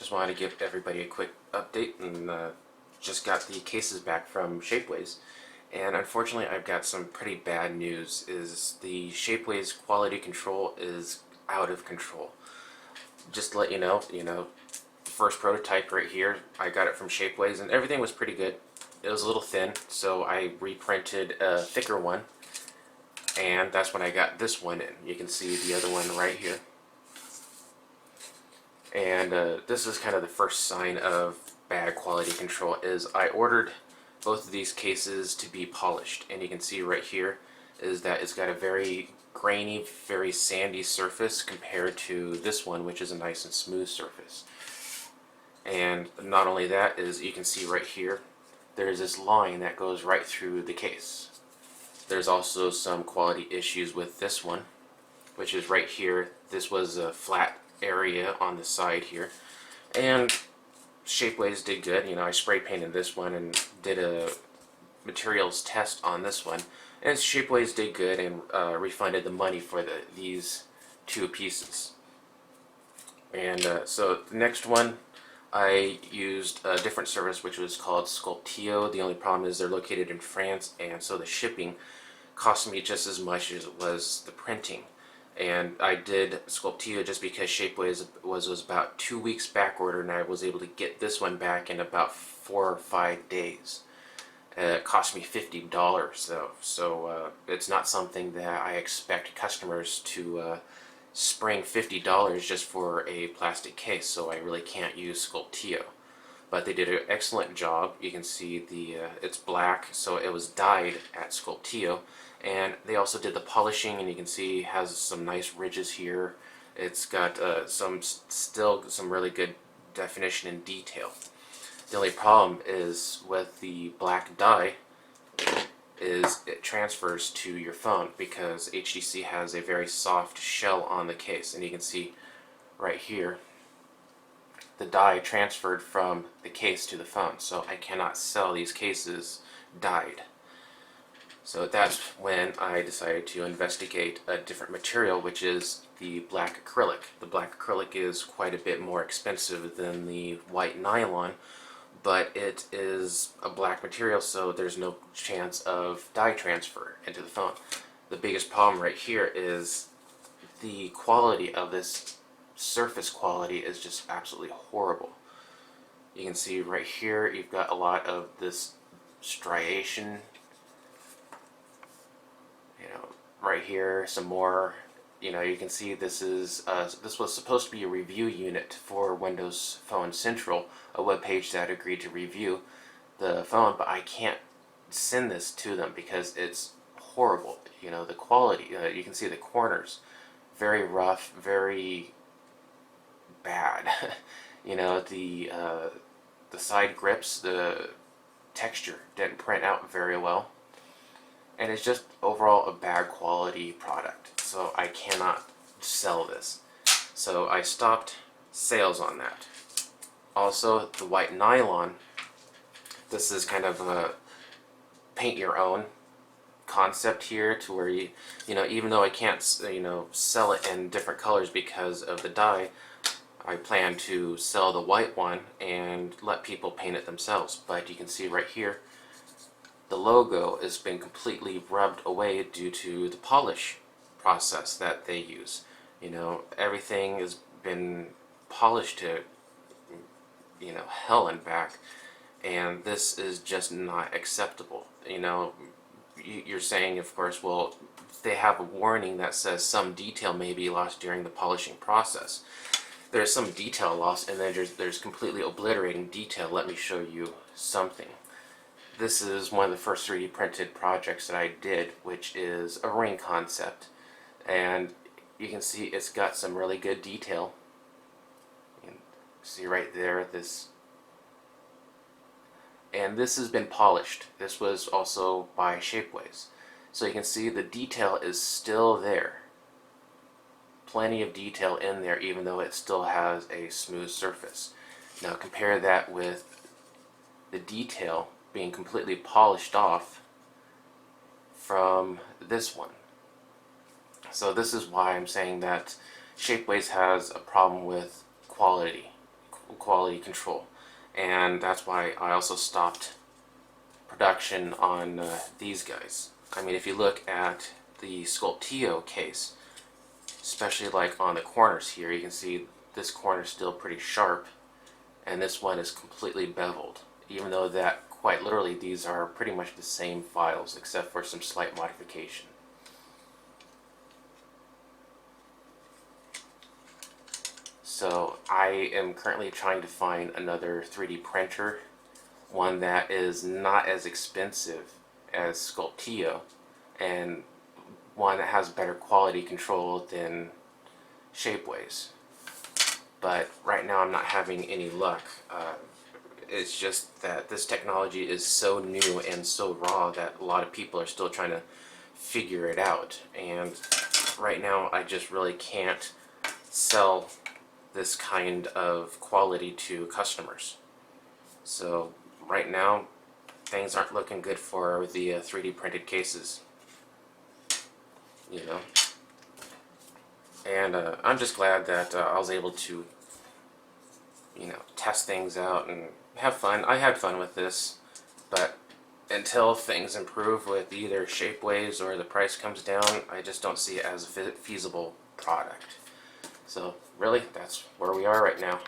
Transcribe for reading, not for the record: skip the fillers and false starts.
just wanted to give everybody a quick update, and just got the cases back from Shapeways. And unfortunately, I've got some pretty bad news. Is the Shapeways quality control is out of control. Just to let you know, the first prototype right here, I got it from Shapeways, and everything was pretty good. It was a little thin, so I reprinted a thicker one, and that's when I got this one in. You can see the other one right here. And this is kind of the first sign of bad quality control. Is I ordered both of these cases to be polished, and you can see right here is that it's got a very grainy, very sandy surface compared to this one, which is a nice and smooth surface. And not only that, is you can see right here there's this line that goes right through the case. There's also some quality issues with this one, which is right here. This was a flat area on the side here, and Shapeways did good. I spray painted this one and did a materials test on this one, and Shapeways did good and refunded the money for these two pieces. And so the next one, I used a different service which was called Sculpteo. The only problem is they're located in France, and so the shipping cost me just as much as it was the printing. And I did Sculpteo just because Shapeways was about 2 weeks back order, and I was able to get this one back in about 4 or 5 days. It cost me $50 though, so it's not something that I expect customers to spring $50 just for a plastic case, so I really can't use Sculpteo. But they did an excellent job. You can see it's black, so it was dyed at Sculpteo. And they also did the polishing, and you can see it has some nice ridges here. It's got still some really good definition and detail. The only problem is with the black dye is it transfers to your phone, because HTC has a very soft shell on the case, and you can see right here the dye transferred from the case to the phone, so I cannot sell these cases dyed. So that's when I decided to investigate a different material, which is the black acrylic. The black acrylic is quite a bit more expensive than the white nylon, but it is a black material, so there's no chance of dye transfer into the phone. The biggest problem right here is the quality of this surface quality is just absolutely horrible. You can see right here you've got a lot of this striation. Right here, some more. You can see this was supposed to be a review unit for Windows Phone Central, a web page that agreed to review the phone, but I can't send this to them because it's horrible. The quality, you can see the corners, very rough, very bad. The side grips, the texture didn't print out very well. And it's just overall a bad quality product, so I cannot sell this. So I stopped sales on that. Also, the white nylon, this is kind of a paint your own concept here, to where even though I can't sell it in different colors because of the dye, I plan to sell the white one and let people paint it themselves. But you can see right here the logo has been completely rubbed away due to the polish process that they use. Everything has been polished to hell and back, and this is just not acceptable. You're saying, of course, well, they have a warning that says some detail may be lost during the polishing process. There's some detail lost, and then there's completely obliterating detail. Let me show you something. This is one of the first 3D printed projects that I did, which is a ring concept, and you can see it's got some really good detail. You can see right there and this has been polished. This was also by Shapeways, so you can see the detail is still there. Plenty of detail in there, even though it still has a smooth surface. Now compare that with the detail being completely polished off from this one. So this is why I'm saying that Shapeways has a problem with quality. quality control, and that's why I also stopped production on these guys. I mean, if you look at the Sculpteo case, especially like on the corners here, you can see this corner is still pretty sharp, and this one is completely beveled, even though that quite literally these are pretty much the same files except for some slight modification. So I am currently trying to find another 3D printer, one that is not as expensive as Sculpteo, and one that has better quality control than Shapeways. But right now I'm not having any luck. It's just that this technology is so new and so raw that a lot of people are still trying to figure it out. And right now I just really can't sell this kind of quality to customers. So right now things aren't looking good for the 3D printed cases, you know. And I'm just glad that I was able to, you know, test things out and have fun. I had fun with this, but until things improve with either Shapeways or the price comes down, I just don't see it as a feasible product. So really, that's where we are right now.